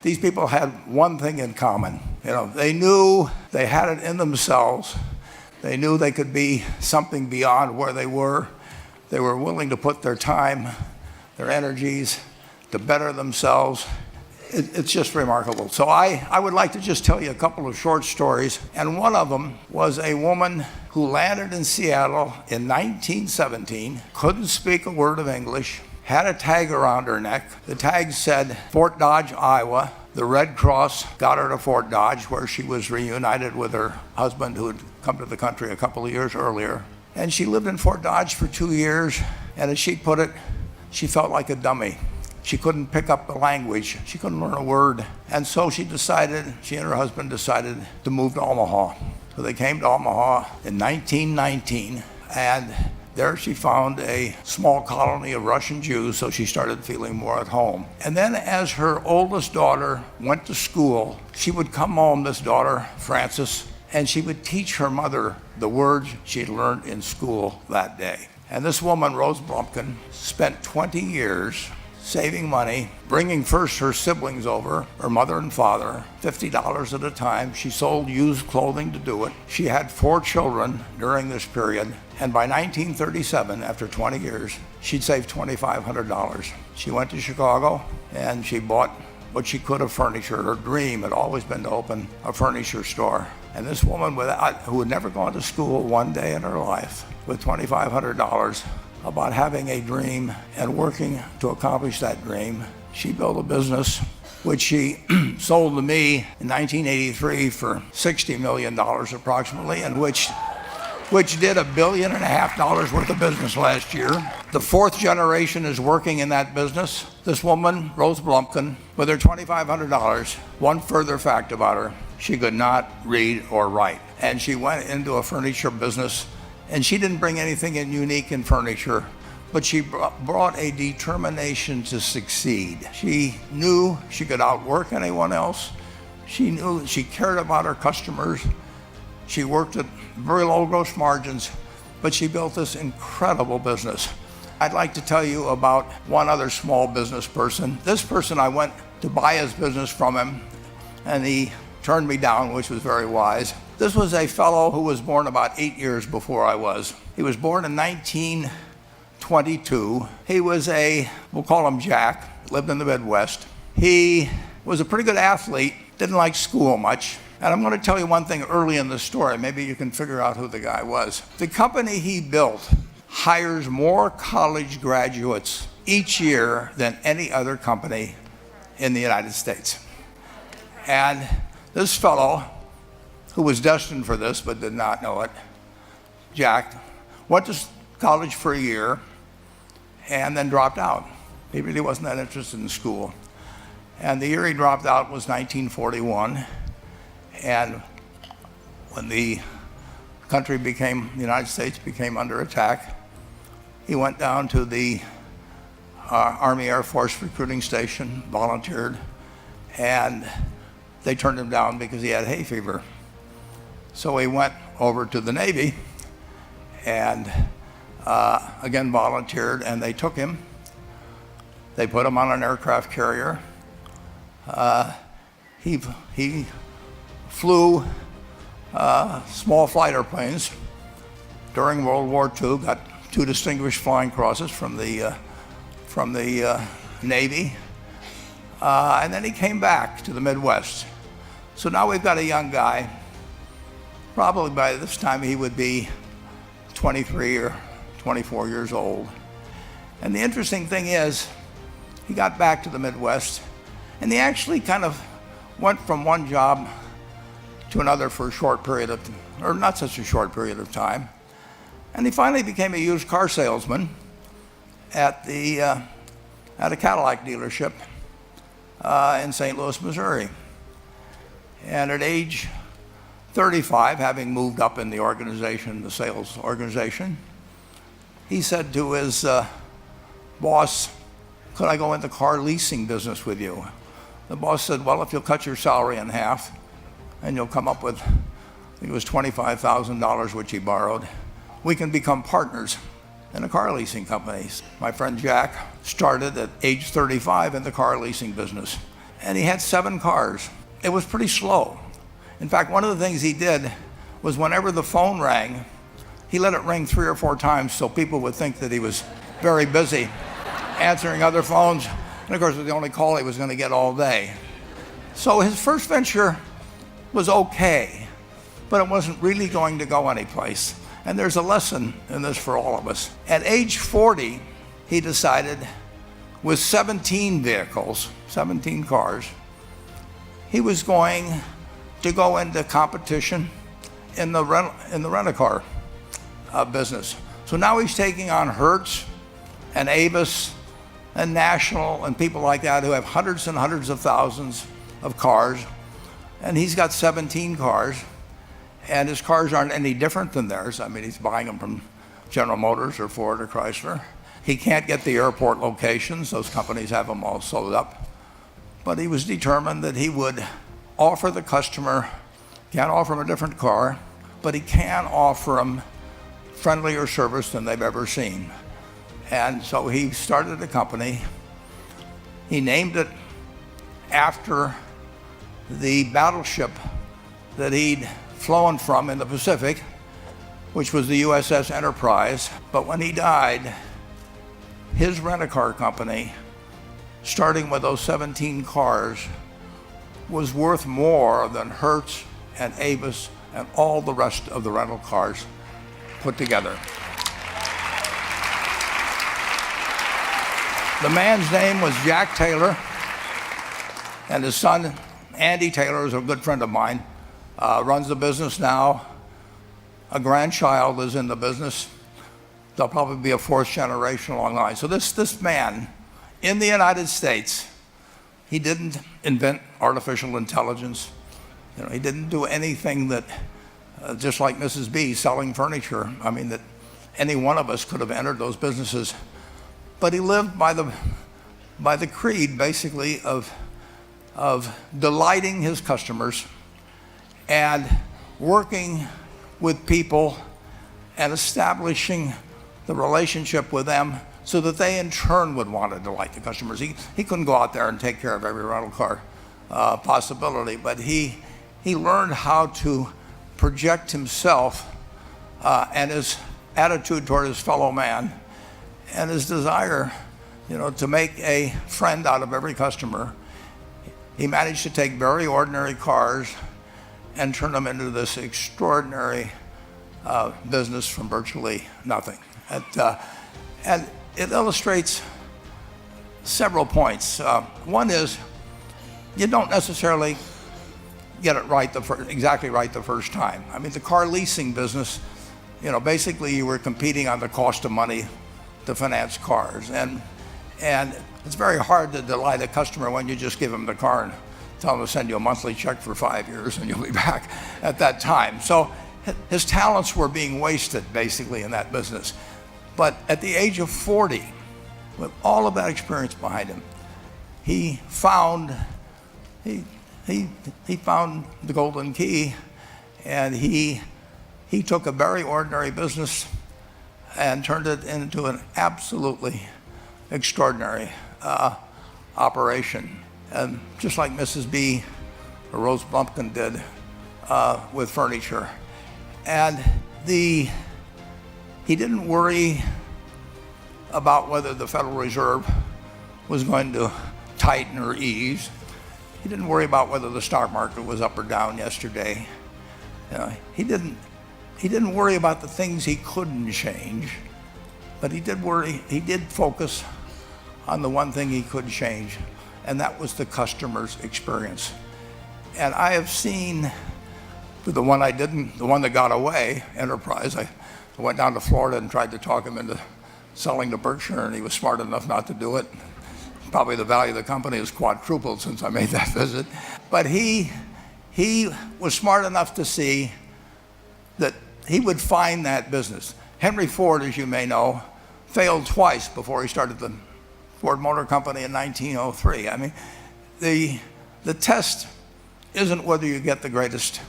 These people had one thing in common. They knew they had it in themselves. They knew they could be something beyond where they were. They were willing to put their time, their energies to better themselves. It's just remarkable. So I would like to just tell you a couple of short stories. And one of them was a woman who landed in Seattle in 1917, couldn't speak a word of English, had a tag around her neck. The tag said Fort Dodge, Iowa. The Red Cross got her to Fort Dodge, where she was reunited with her husband who had come to the country a couple of years earlier. And she lived in Fort Dodge for 2 years, and as she put it, she felt like a dummy. She couldn't pick up the language. She couldn't learn a word. And so she and her husband decided to move to Omaha. So they came to Omaha in 1919, and there she found a small colony of Russian Jews, so she started feeling more at home. And then as her oldest daughter went to school, she would come home, this daughter, Frances, and she would teach her mother the words she'd learned in school that day. And this woman, Rose Blumpkin, spent 20 years saving money, bringing first her siblings over, her mother and father, $50 at a time. She sold used clothing to do it. She had 4 children during this period. And by 1937, after 20 years, she'd saved $2,500. She went to Chicago and she bought what she could of furniture. Her dream had always been to open a furniture store. And this woman who had never gone to school one day in her life, with $2,500, about having a dream and working to accomplish that dream, she built a business which she sold to me in 1983 for $60 million approximately, and which did $1.5 billion worth of business last year. The 4th generation is working in that business. This woman, Rose Blumpkin, with her $2,500, one further fact about her: she could not read or write. And she went into a furniture business, and she didn't bring anything unique in furniture, but she brought a determination to succeed. She knew she could outwork anyone else. She knew she cared about her customers. She worked at very low gross margins, but she built this incredible business. I'd like to tell you about one other small business person. This person, I went to buy his business from him, and he turned me down, which was very wise. This was a fellow who was born about 8 years before I was. He was born in 1922. He was we'll call him Jack, lived in the Midwest. He was a pretty good athlete, didn't like school much. And I'm going to tell you one thing early in the story. Maybe you can figure out who the guy was. The company he built hires more college graduates each year than any other company in the United States. And this fellow, who was destined for this but did not know it, Jack, went to college for a year and then dropped out. He really wasn't that interested in school. And the year he dropped out was 1941. And when the United States became under attack, he went down to the Army Air Force recruiting station, volunteered, and they turned him down because he had hay fever. So he went over to the Navy and again volunteered, and they took him. They put him on an aircraft carrier. He flew small fighter planes during World War II, got 2 distinguished flying crosses from the Navy, and then he came back to the Midwest. So now we've got a young guy. Probably by this time he would be 23 or 24 years old. And the interesting thing is, he got back to the Midwest, and he actually kind of went from one job to another for a short period of, or not such a short period of time. And he finally became a used car salesman at a Cadillac dealership in St. Louis, Missouri. And at age 35, having moved up in the organization, the sales organization, he said to his boss, "Could I go into the car leasing business with you?" The boss said, "Well, if you'll cut your salary in half, and you'll come up with," I think it was $25,000, which he borrowed, "we can become partners in a car leasing company." My friend Jack started at age 35 in the car leasing business. and he had 7 cars. It was pretty slow. In fact, one of the things he did was whenever the phone rang, he let it ring 3 or 4 times so people would think that he was very busy answering other phones. And of course, it was the only call he was going to get all day. So his first venture was okay, but it wasn't really going to go anyplace. And there's a lesson in this for all of us. At age 40, he decided with 17 vehicles, 17 cars, he was going to go into competition in the rent-a-car business. So now he's taking on Hertz and Avis and National and people like that who have hundreds and hundreds of thousands of cars, and he's got 17 cars, and his cars aren't any different than theirs. I mean, he's buying them from General Motors or Ford or Chrysler. He can't get the airport locations. Those companies have them all sold up. But he was determined that he would offer the customer, can't offer him a different car, but he can offer them friendlier service than they've ever seen. And so he started a company. He named it after the battleship that he'd flown from in the Pacific, which was the USS Enterprise. But when he died, his rent-a-car company, starting with those 17 cars, was worth more than Hertz and Avis and all the rest of the rental cars put together. The man's name was Jack Taylor, and his son, Andy Taylor, is a good friend of mine, runs the business now. A grandchild is in the business. There'll probably be a 4th generation along the line. So this man, in the United States, he didn't invent artificial intelligence. He didn't do anything that, just like Mrs. B selling furniture, I mean, that any one of us could have entered those businesses. But he lived by the creed, basically, of delighting his customers and working with people and establishing the relationship with them so that they in turn would want to delight the customers. He couldn't go out there and take care of every rental car possibility, but he learned how to project himself and his attitude toward his fellow man and his desire, to make a friend out of every customer. He managed to take very ordinary cars and turn them into this extraordinary business from virtually nothing. And it illustrates several points. One is, you don't necessarily get it right exactly right the first time. I mean, the car leasing business, basically you were competing on the cost of money to finance cars, and it's very hard to delight a customer when you just give them the car and tell them to send you a monthly check for 5 years and you'll be back at that time. So his talents were being wasted basically in that business. But at the age of 40, with all of that experience behind him, he found the golden key, and he took a very ordinary business and turned it into an absolutely extraordinary operation. And just like Mrs. B or Rose Blumpkin did with furniture. And he didn't worry about whether the Federal Reserve was going to tighten or ease. He didn't worry about whether the stock market was up or down yesterday. He didn't worry about the things he couldn't change, but he did focus on the one thing he could change, and that was the customer's experience. And I have seen the one that got away, Enterprise. I went down to Florida and tried to talk him into selling to Berkshire, and he was smart enough not to do it. Probably the value of the company has quadrupled since I made that visit. But he was smart enough to see that he would find that business. Henry Ford, as you may know, failed twice before he started the Ford Motor Company in 1903. I mean, the test isn't whether you get the greatest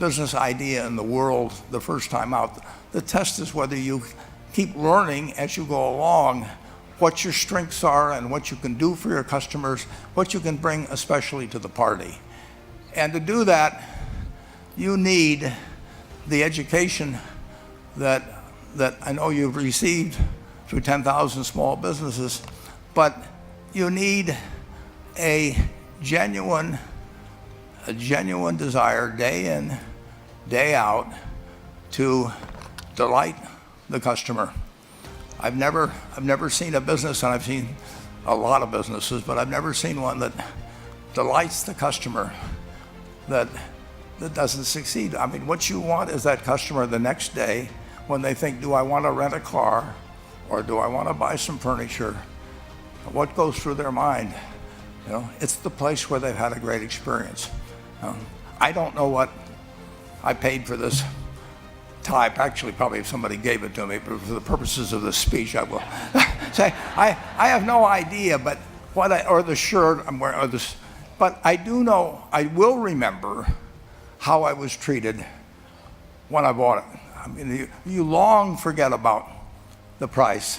business idea in the world the first time out. The test is whether you keep learning as you go along what your strengths are and what you can do for your customers, what you can bring especially to the party. And to do that, you need the education that I know you've received through 10,000 small businesses, but you need a genuine desire day in, day out to delight the customer. I've never seen a business, and I've seen a lot of businesses, but I've never seen one that delights the customer that doesn't succeed. I mean, what you want is that customer the next day when they think, do I want to rent a car or do I want to buy some furniture? What goes through their mind? You know, it's the place where they've had a great experience. I don't know what I paid for this tie. Actually, probably if somebody gave it to me, but for the purposes of this speech, I will say I have no idea. But or the shirt I'm wearing, or this, but I do know, I will remember how I was treated when I bought it. I mean, you long forget about the price,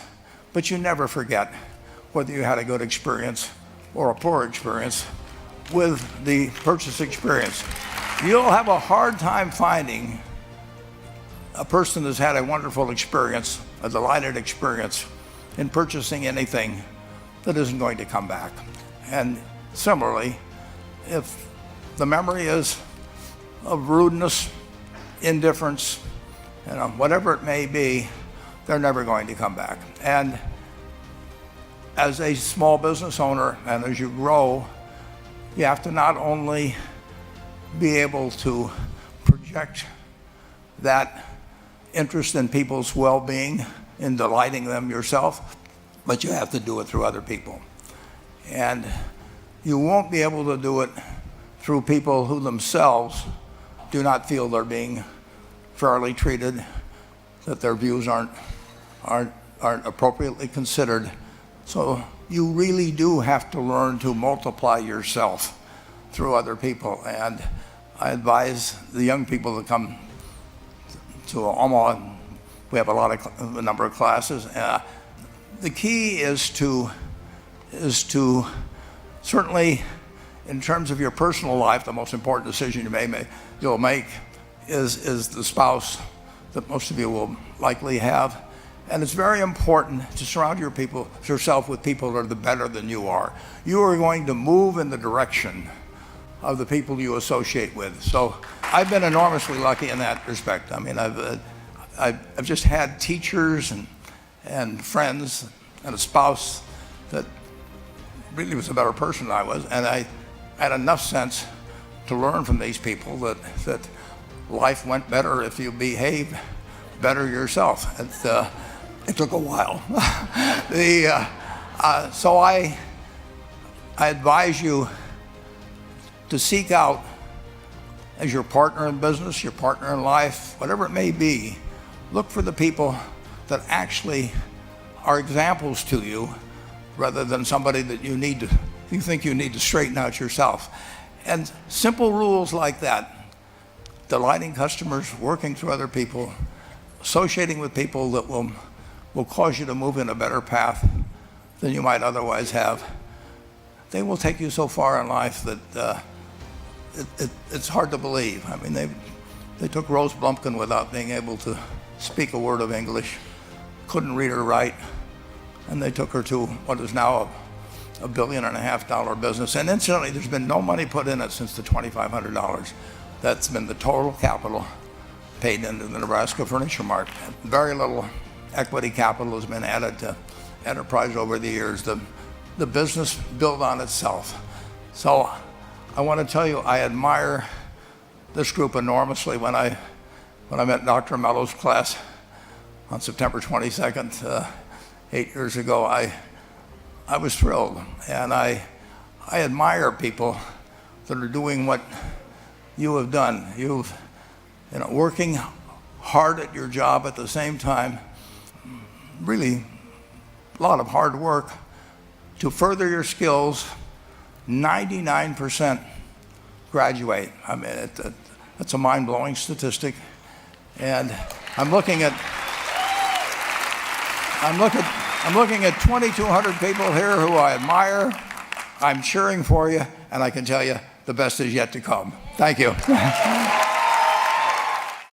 but you never forget whether you had a good experience or a poor experience with the purchase experience. You'll have a hard time finding a person that's had a wonderful experience, a delighted experience in purchasing anything that isn't going to come back. And similarly, if the memory is of rudeness, indifference, whatever it may be, they're never going to come back. And as a small business owner, and as you grow, you have to not only be able to project that interest in people's well-being, in delighting them yourself, but you have to do it through other people. And you won't be able to do it through people who themselves do not feel they're being fairly treated, that their views aren't appropriately considered. So you really do have to learn to multiply yourself through other people. And I advise the young people to come to Omaha. We have a number of classes. The key is to certainly, in terms of your personal life, the most important decision you'll make is the spouse that most of you will likely have. And it's very important to surround yourself with people that are better than you are. You are going to move in the direction of the people you associate with. So I've been enormously lucky in that respect. I mean, I've just had teachers and friends and a spouse that really was a better person than I was, and I had enough sense to learn from these people that life went better if you behave better yourself. It took a while. So I advise you to seek out, as your partner in business, your partner in life, whatever it may be, look for the people that actually are examples to you rather than somebody that you think you need to straighten out yourself. And simple rules like that, delighting customers, working through other people, associating with people that will cause you to move in a better path than you might otherwise have, they will take you so far in life that it's hard to believe. I mean, they took Rose Blumpkin without being able to speak a word of English, couldn't read or write, and they took her to what is now a $1.5 billion business. And incidentally, there's been no money put in it since the $2,500. That's been the total capital paid into the Nebraska Furniture Mart. Very little equity capital has been added to enterprise over the years. The business built on itself. So I want to tell you, I admire this group enormously. When I met Dr. Mello's class on September 22nd, 8 years ago, I was thrilled. And I admire people that are doing what you have done. Working hard at your job at the same time, really a lot of hard work to further your skills. 99% graduate. I mean, that's a mind-blowing statistic. And I'm looking at I'm looking at 2,200 people here who I admire. I'm cheering for you, and I can tell you the best is yet to come. Thank you.